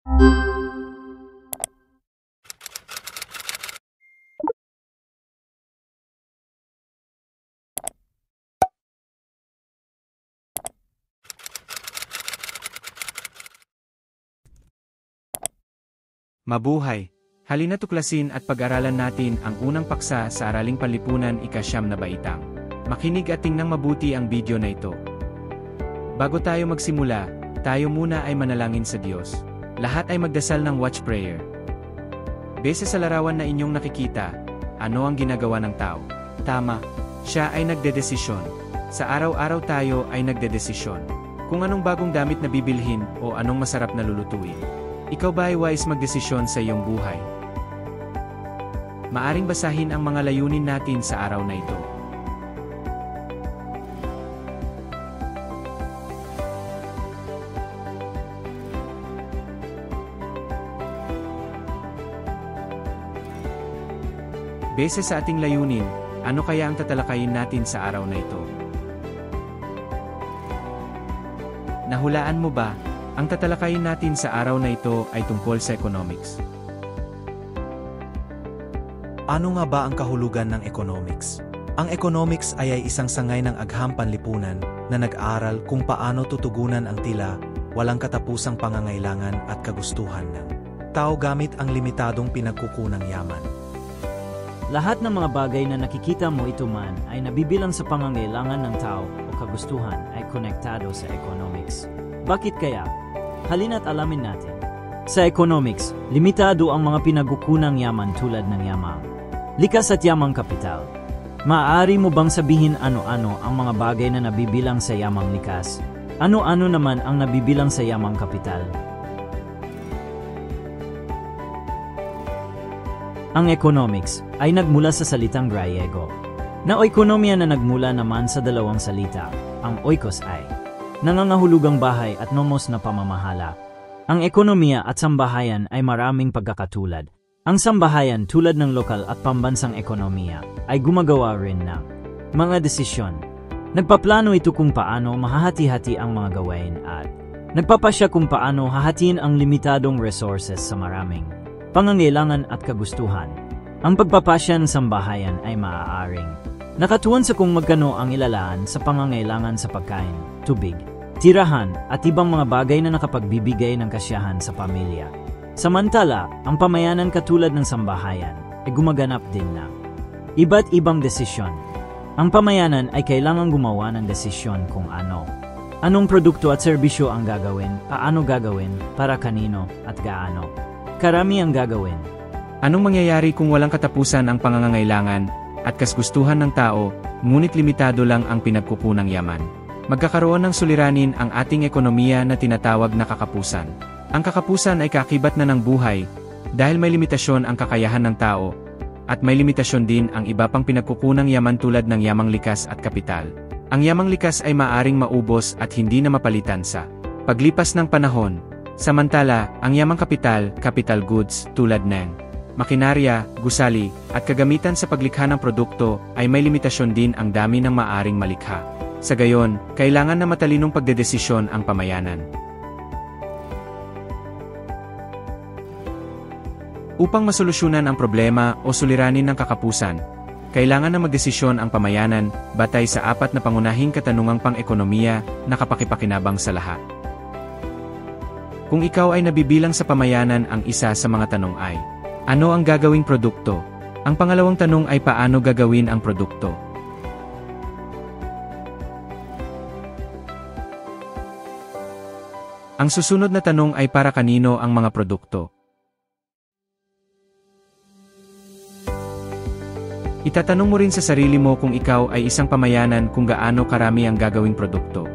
Mabuhay! Halina tuklasin at pag-aralan natin ang unang paksa sa Araling Panlipunan ika-9 na baitang. Makinig at tingnang mabuti ang video na ito. Bago tayo magsimula, tayo muna ay manalangin sa Diyos. Lahat ay magdasal ng watch prayer. Base sa larawan na inyong nakikita, ano ang ginagawa ng tao? Tama, siya ay nagdedesisyon. Sa araw-araw tayo ay nagdedesisyon. Kung anong bagong damit na bibilhin o anong masarap na lulutuin. Ikaw ba ay wise magdesisyon sa iyong buhay? Maaring basahin ang mga layunin natin sa araw na ito. Base sa ating layunin, ano kaya ang tatalakayin natin sa araw na ito? Nahulaan mo ba? Ang tatalakayin natin sa araw na ito ay tungkol sa economics. Ano nga ba ang kahulugan ng economics? Ang economics ay isang sangay ng agham panlipunan na nag-aral kung paano tutugunan ang tila walang katapusang pangangailangan at kagustuhan ng tao gamit ang limitadong pinagkukunang yaman. Lahat ng mga bagay na nakikita mo ito man ay nabibilang sa pangangailangan ng tao o kagustuhan ay konektado sa economics. Bakit kaya? Halina't alamin natin. Sa economics, limitado ang mga pinagkukunang yaman tulad ng yamang likas at yamang kapital. Maaari mo bang sabihin ano-ano ang mga bagay na nabibilang sa yamang likas? Ano-ano naman ang nabibilang sa yamang kapital? Ang economics ay nagmula sa salitang Griego na oikonomiya na nagmula naman sa dalawang salita. Ang oikos ay nangangahulugang bahay at nomos na pamamahala. Ang ekonomiya at sambahayan ay maraming pagkakatulad. Ang sambahayan tulad ng lokal at pambansang ekonomiya ay gumagawa rin ng mga desisyon. Nagpaplano ito kung paano mahahati-hati ang mga gawain at nagpapasya kung paano hahatiin ang limitadong resources sa maraming pangangailangan at kagustuhan. Ang pagpapasya ng sambahayan ay maaaring nakatuon sa kung magkano ang ilalaan sa pangangailangan sa pagkain, tubig, tirahan at ibang mga bagay na nakapagbibigay ng kasiyahan sa pamilya. Samantala, ang pamayanan katulad ng sambahayan ay gumaganap din ng iba't ibang desisyon. Ang pamayanan ay kailangang gumawa ng desisyon kung anong produkto at serbisyo ang gagawin, paano gagawin, para kanino at gaano karami ang gagawin. Anong mangyayari kung walang katapusan ang pangangailangan at kagustuhan ng tao, ngunit limitado lang ang pinagkukunang yaman? Magkakaroon ng suliranin ang ating ekonomiya na tinatawag na kakapusan. Ang kakapusan ay kaakibat na ng buhay dahil may limitasyon ang kakayahan ng tao at may limitasyon din ang iba pang pinagkukunang yaman tulad ng yamang likas at kapital. Ang yamang likas ay maaring maubos at hindi na mapalitan sa paglipas ng panahon. Samantala, ang yamang kapital, capital goods tulad ng makinarya, gusali, at kagamitan sa paglikha ng produkto ay may limitasyon din ang dami ng maaring malikha. Sa gayon, kailangan na matalinong pagdedesisyon ang pamayanan. Upang masolusyonan ang problema o suliranin ng kakapusan, kailangan na magdesisyon ang pamayanan batay sa 4 na pangunahing katanungang pang-ekonomiya na kapakipakinabang sa lahat. Kung ikaw ay nabibilang sa pamayanan, ang isa sa mga tanong ay, ano ang gagawing produkto? Ang pangalawang tanong ay paano gagawin ang produkto? Ang susunod na tanong ay para kanino ang mga produkto? Itatanong mo rin sa sarili mo kung ikaw ay isang pamayanan kung gaano karami ang gagawing produkto.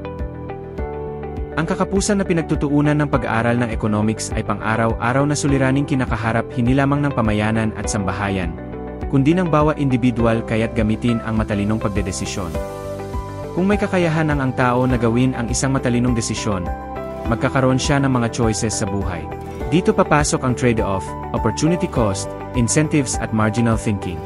Ang kakapusan na pinagtutuunan ng pag-aaral ng economics ay pang-araw-araw na suliraning kinakaharap hindi lamang ng pamayanan at sambahayan, kundi ng bawat individual kaya't gamitin ang matalinong pagdedesisyon. Kung may kakayahan ang tao na gawin ang isang matalinong desisyon, magkakaroon siya ng mga choices sa buhay. Dito papasok ang trade-off, opportunity cost, incentives at marginal thinking.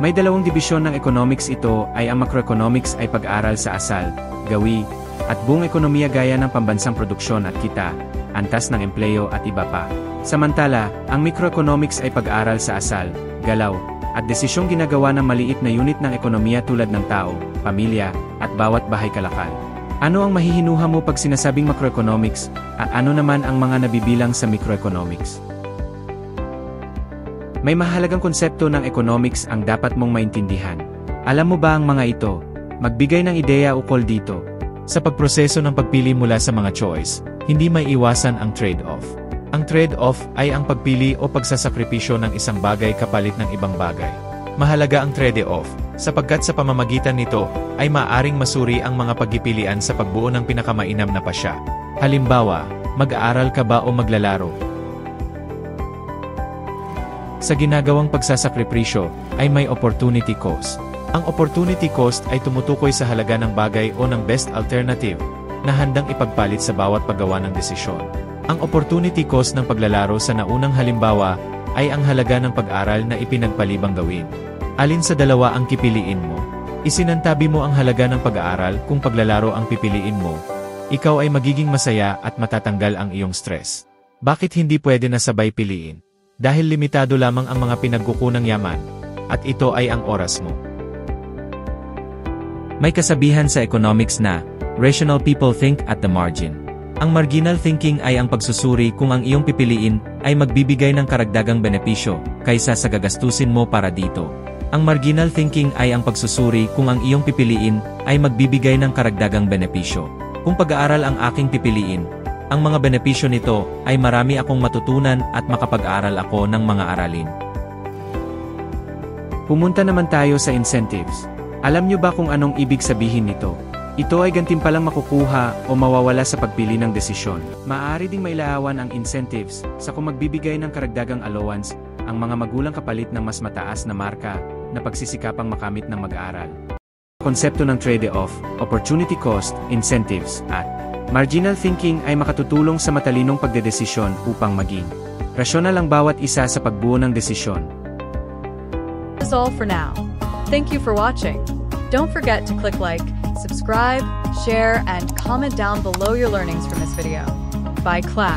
May dalawang dibisyon ng economics ito ay ang macroeconomics ay pag-aral sa asal, gawi, at buong ekonomiya gaya ng pambansang produksyon at kita, antas ng empleyo at iba pa. Samantala, ang microeconomics ay pag-aaral sa asal, galaw, at desisyong ginagawa ng maliit na unit ng ekonomiya tulad ng tao, pamilya, at bawat bahay kalakal. Ano ang mahihinuha mo pag sinasabing macroeconomics, at ano naman ang mga nabibilang sa microeconomics? May mahalagang konsepto ng economics ang dapat mong maintindihan. Alam mo ba ang mga ito? Magbigay ng ideya ukol dito. Sa pagproseso ng pagpili mula sa mga choice, hindi may iwasan ang trade-off. Ang trade-off ay ang pagpili o pagsasakripisyo ng isang bagay kapalit ng ibang bagay. Mahalaga ang trade-off, sapagkat sa pamamagitan nito, ay maaring masuri ang mga pagpipilian sa pagbuo ng pinakamainam na pasya. Halimbawa, mag-aaral ka ba o maglalaro? Sa ginagawang pagsasakripisyo, ay may opportunity cost. Ang opportunity cost ay tumutukoy sa halaga ng bagay o ng best alternative na handang ipagpalit sa bawat paggawa ng desisyon. Ang opportunity cost ng paglalaro sa naunang halimbawa ay ang halaga ng pag-aral na ipinagpalibang gawin. Alin sa dalawa ang pipiliin mo? Isinantabi mo ang halaga ng pag-aaral kung paglalaro ang pipiliin mo. Ikaw ay magiging masaya at matatanggal ang iyong stress. Bakit hindi pwede na sabay piliin? Dahil limitado lamang ang mga pinagkukunang yaman, at ito ay ang oras mo. May kasabihan sa economics na, rational people think at the margin. Ang marginal thinking ay ang pagsusuri kung ang iyong pipiliin ay magbibigay ng karagdagang benepisyo kaysa sa gagastusin mo para dito. Ang marginal thinking ay ang pagsusuri kung ang iyong pipiliin ay magbibigay ng karagdagang benepisyo. Kung pag-aaral ang aking pipiliin, ang mga benepisyo nito ay marami akong matutunan at makapag-aral ako ng mga aralin. Pumunta naman tayo sa incentives. Alam nyo ba kung anong ibig sabihin nito? Ito ay gantimpalang makukuha o mawawala sa pagpili ng desisyon. Maaari ding mailaawan ang incentives sa kung magbibigay ng karagdagang allowance ang mga magulang kapalit ng mas mataas na marka na pagsisikapang makamit ng mag-aaral. Konsepto ng trade-off, opportunity cost, incentives, at marginal thinking ay makatutulong sa matalinong pagdedesisyon upang maging rasyonal ang bawat isa sa pagbuo ng desisyon. That's all for now. Thank you for watching. Don't forget to click like, subscribe, share, and comment down below your learnings from this video. Bye class.